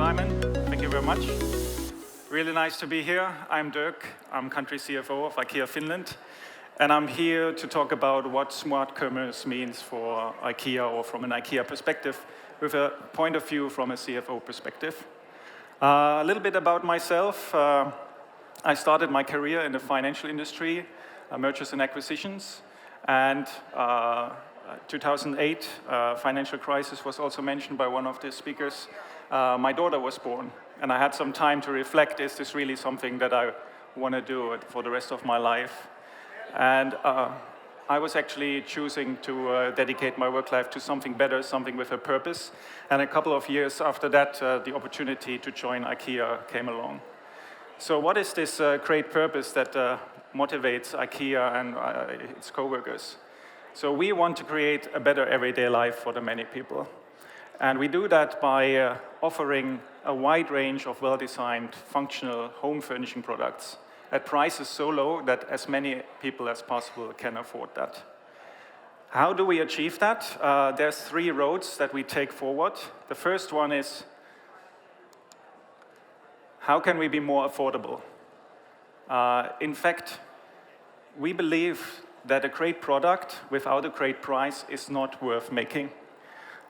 Simon. Thank you very much. Really nice to be here. I'm Dirk. I'm country CFO of Ikea Finland. And I'm here to talk about what smart commerce means for Ikea, or from an Ikea perspective, with a point of view from a CFO perspective. A little bit about myself. I started my career in the financial industry, mergers and acquisitions. And 2008 financial crisis was also mentioned by one of the speakers. My daughter was born, and I had some time to reflect, is this really something that I want to do for the rest of my life? And I was actually choosing to dedicate my work life to something better, something with a purpose. And a couple of years after that, the opportunity to join Ikea came along. So what is this great purpose that motivates Ikea and its co-workers? So we want to create a better everyday life for the many people. And we do that by offering a wide range of well-designed, functional home furnishing products at prices so low that as many people as possible can afford that. How do we achieve that? There's 3 roads that we take forward. The first one is, how can we be more affordable? In fact, we believe that a great product without a great price is not worth making.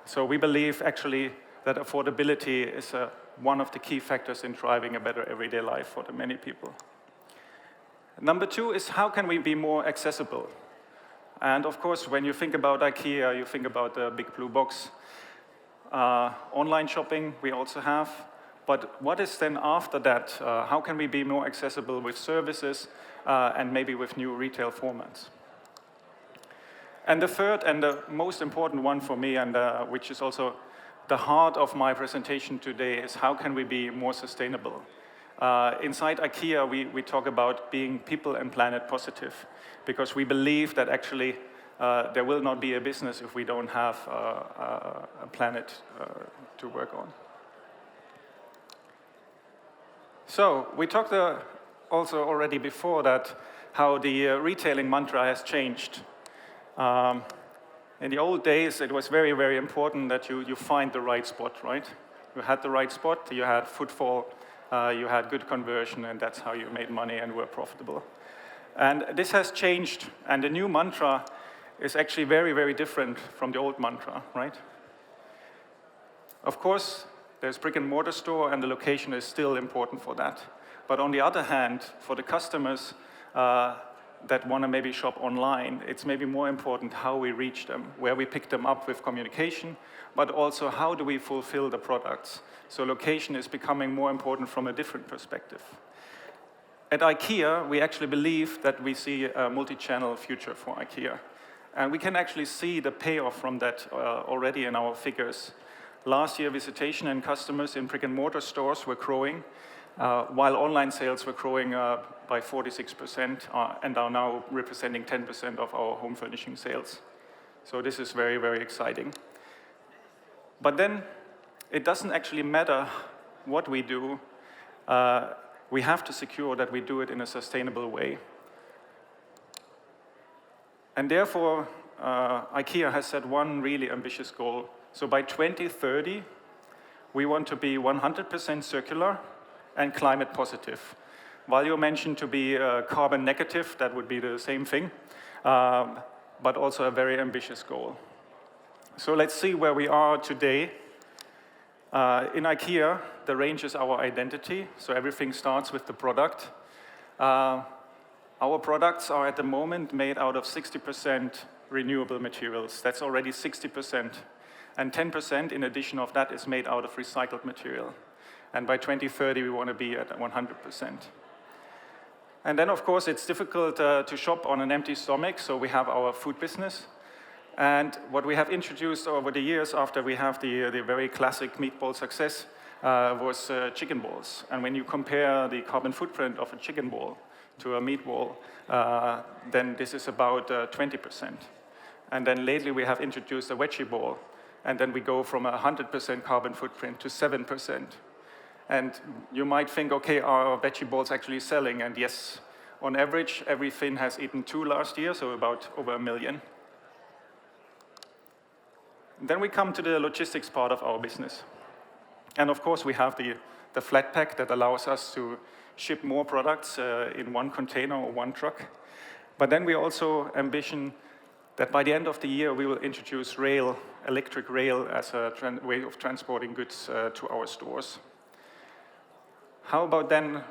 So we believe actually that affordability is one of the key factors in driving a better everyday life for the many people. Number 2 is, how can we be more accessible? And of course, when you think about Ikea, you think about the big blue box. Online shopping we also have. But what is then after that? How can we be more accessible with services and maybe with new retail formats? And the third and the most important one for me, and which is also the heart of my presentation today, is how can we be more sustainable? Inside Ikea, we talk about being people and planet positive, because we believe that actually there will not be a business if we don't have a planet to work on. So we talked also already before that how the retailing mantra has changed. In the old days, it was very, very important that you find the right spot, right? You had the right spot, you had footfall, you had good conversion, and that's how you made money and were profitable. And this has changed, and the new mantra is actually very, very different from the old mantra, right? Of course, there's brick and mortar store, and the location is still important for that. But on the other hand, for the customers that want to maybe shop online, it's maybe more important how we reach them, where we pick them up with communication, but also how do we fulfill the products. So location is becoming more important from a different perspective. At Ikea, we actually believe that we see a multi-channel future for Ikea. And we can actually see the payoff from that already in our figures. Last year, visitation and customers in brick and mortar stores were growing, while online sales were growing by 46% and are now representing 10% of our home furnishing sales. So this is very, very exciting. But then it doesn't actually matter what we do. We have to secure that we do it in a sustainable way. And therefore, Ikea has set one really ambitious goal. So by 2030, we want to be 100% circular and climate positive. While you mentioned to be carbon negative, that would be the same thing, but also a very ambitious goal. So let's see where we are today. In Ikea, the range is our identity, so everything starts with the product. Our products are at the moment made out of 60% renewable materials. That's already 60%. And 10% in addition of that is made out of recycled material. And by 2030, we want to be at 100%. And then, of course, it's difficult to shop on an empty stomach, so we have our food business. And what we have introduced over the years after we have the very classic meatball success was chicken balls. And when you compare the carbon footprint of a chicken ball to a meatball, then this is about 20%. And then lately we have introduced a veggie ball, and then we go from 100% carbon footprint to 7%. And you might think, okay, are veggie balls actually selling? And yes, on average, every Finn has eaten 2 last year, so about over 1 million. Then we come to the logistics part of our business. And of course, we have the flat pack that allows us to ship more products in one container or one truck. But then we also ambition that by the end of the year, we will introduce rail, electric rail, as a way of transporting goods to our stores. How about then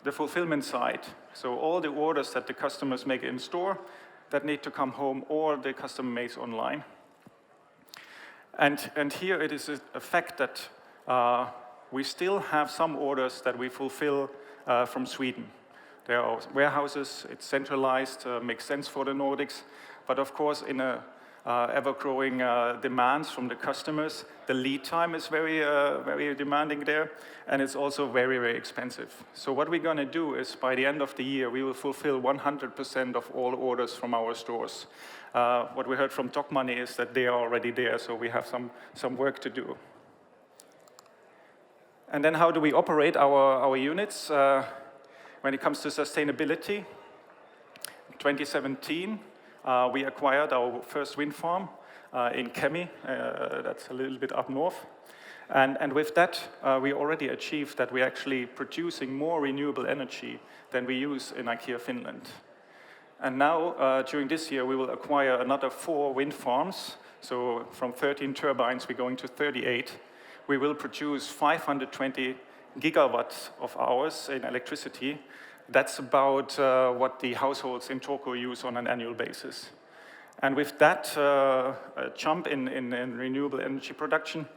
the fulfillment side? So all the orders that the customers make in store that need to come home, or the customer makes online. And here it is a fact that we still have some orders that we fulfill from Sweden. There are warehouses, it's centralized, makes sense for the Nordics, but of course in a ever-growing demands from the customers, the lead time is very demanding there, and it's also very, very expensive. So what we're gonna do is, by the end of the year, we will fulfill 100% of all orders from our stores. What we heard from Talk Money is that they are already there, so we have some work to do. And then how do we operate our units? When it comes to sustainability, in 2017, we acquired our first wind farm in Kemi, that's a little bit up north. And with that, we already achieved that we're actually producing more renewable energy than we use in Ikea Finland. And now, during this year, we will acquire another 4 wind farms. So from 13 turbines, we're going to 38. We will produce 520 gigawatts of hours in electricity. That's about what the households in Turku use on an annual basis. And with that jump in renewable energy production,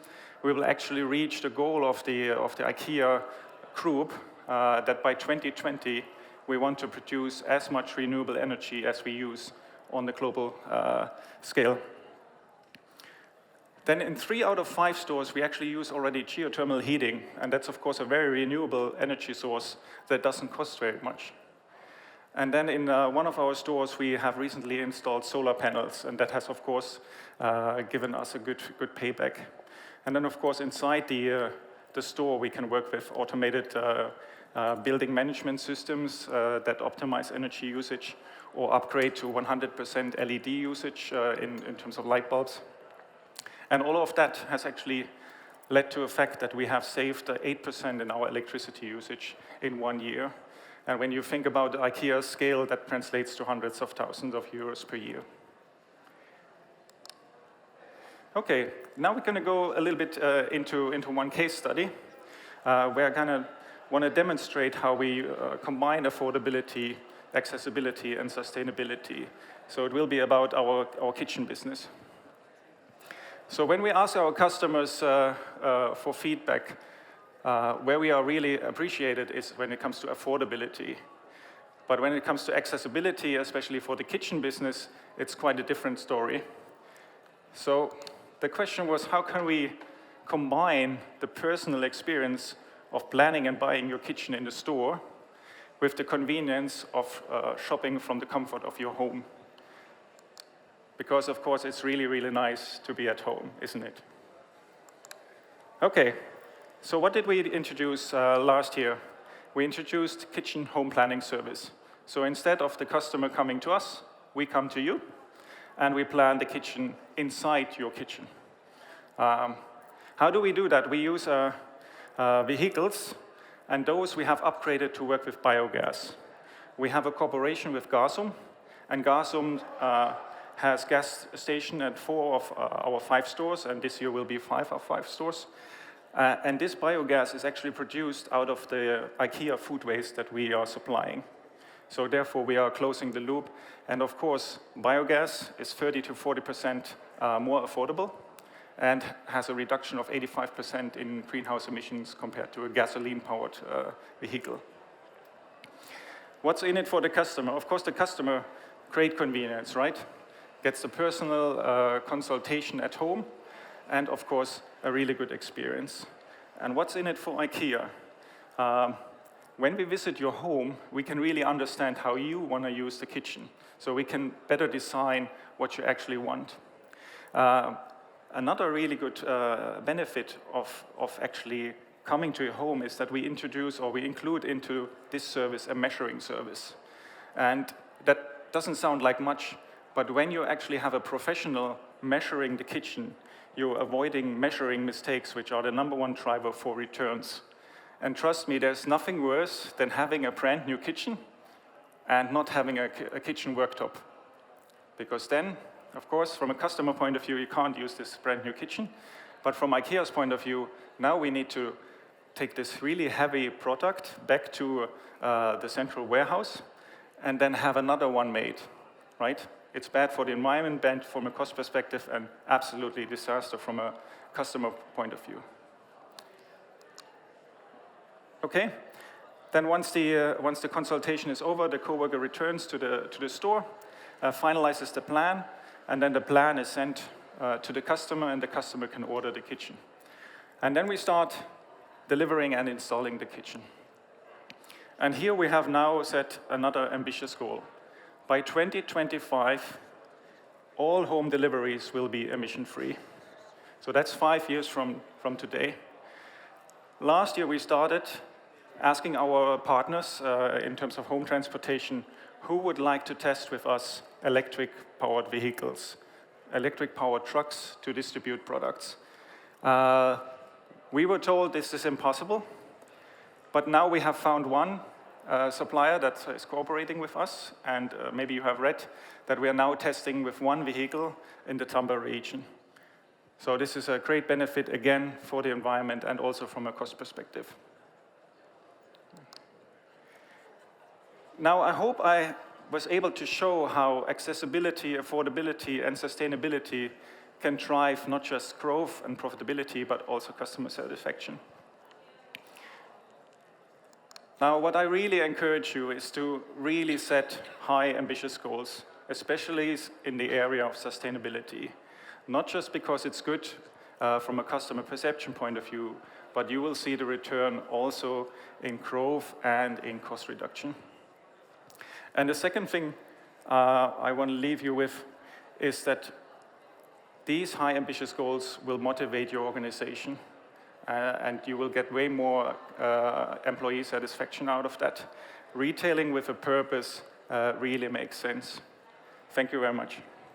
we will actually reach the goal of the Ikea group that by 2020, we want to produce as much renewable energy as we use on the global scale. Then in 3 out of 5 stores, we actually use already geothermal heating, and that's of course a very renewable energy source that doesn't cost very much. And then in one of our stores, we have recently installed solar panels, and that has of course given us a good payback. And then of course inside the store, we can work with automated building management systems that optimize energy usage or upgrade to 100% LED usage in terms of light bulbs. And all of that has actually led to a fact that we have saved 8% in our electricity usage in 1 year. And when you think about the IKEA scale, that translates to hundreds of thousands of euros per year. Okay, now we're going to go a little bit into one case study. We're going to want to demonstrate how we combine affordability, accessibility, and sustainability. So it will be about our kitchen business. So when we ask our customers for feedback, where we are really appreciated is when it comes to affordability. But when it comes to accessibility, especially for the kitchen business, it's quite a different story. So the question was, how can we combine the personal experience of planning and buying your kitchen in the store with the convenience of shopping from the comfort of your home? Because, of course, it's really, really nice to be at home, isn't it? Okay, so what did we introduce last year? We introduced Kitchen Home Planning Service. So instead of the customer coming to us, we come to you, and we plan the kitchen inside your kitchen. How do we do that? We use vehicles, and those we have upgraded to work with biogas. We have a cooperation with Gasum, and Gasum has gas station at 4 of our 5 stores, and this year will be 5 of 5 stores. And this biogas is actually produced out of the IKEA food waste that we are supplying. So therefore, we are closing the loop. And of course, biogas is 30 to 40% more affordable and has a reduction of 85% in greenhouse emissions compared to a gasoline-powered vehicle. What's in it for the customer? Of course, the customer, great convenience, right? Gets the personal consultation at home, and of course, a really good experience. And what's in it for IKEA? When we visit your home, we can really understand how you want to use the kitchen, so we can better design what you actually want. Another really good benefit of actually coming to your home is that we introduce or we include into this service a measuring service. And that doesn't sound like much, But when you actually have a professional measuring the kitchen, you're avoiding measuring mistakes, which are the #1 driver for returns. And trust me, there's nothing worse than having a brand new kitchen and not having a kitchen worktop. Because then, of course, from a customer point of view, you can't use this brand new kitchen. But from Ikea's point of view, now we need to take this really heavy product back to the central warehouse and then have another one made, right? It's bad for the environment, bad from a cost perspective, and absolutely disaster from a customer point of view. Okay, then once the consultation is over, the coworker returns to the store, finalizes the plan, and then the plan is sent to the customer, and the customer can order the kitchen. And then we start delivering and installing the kitchen. And here we have now set another ambitious goal. By 2025, all home deliveries will be emission-free. So that's 5 years from today. Last year we started asking our partners in terms of home transportation, who would like to test with us electric-powered vehicles, electric-powered trucks to distribute products. We were told this is impossible, but now we have found one supplier that is cooperating with us, and maybe you have read that we are now testing with one vehicle in the Tamba region. So this is a great benefit, again, for the environment and also from a cost perspective. Now, I hope I was able to show how accessibility, affordability, and sustainability can drive not just growth and profitability, but also customer satisfaction. Now, what I really encourage you is to really set high, ambitious goals, especially in the area of sustainability. Not just because it's good from a customer perception point of view, but you will see the return also in growth and in cost reduction. And the second thing I want to leave you with is that these high, ambitious goals will motivate your organization. And you will get way more employee satisfaction out of that. Retailing with a purpose really makes sense. Thank you very much.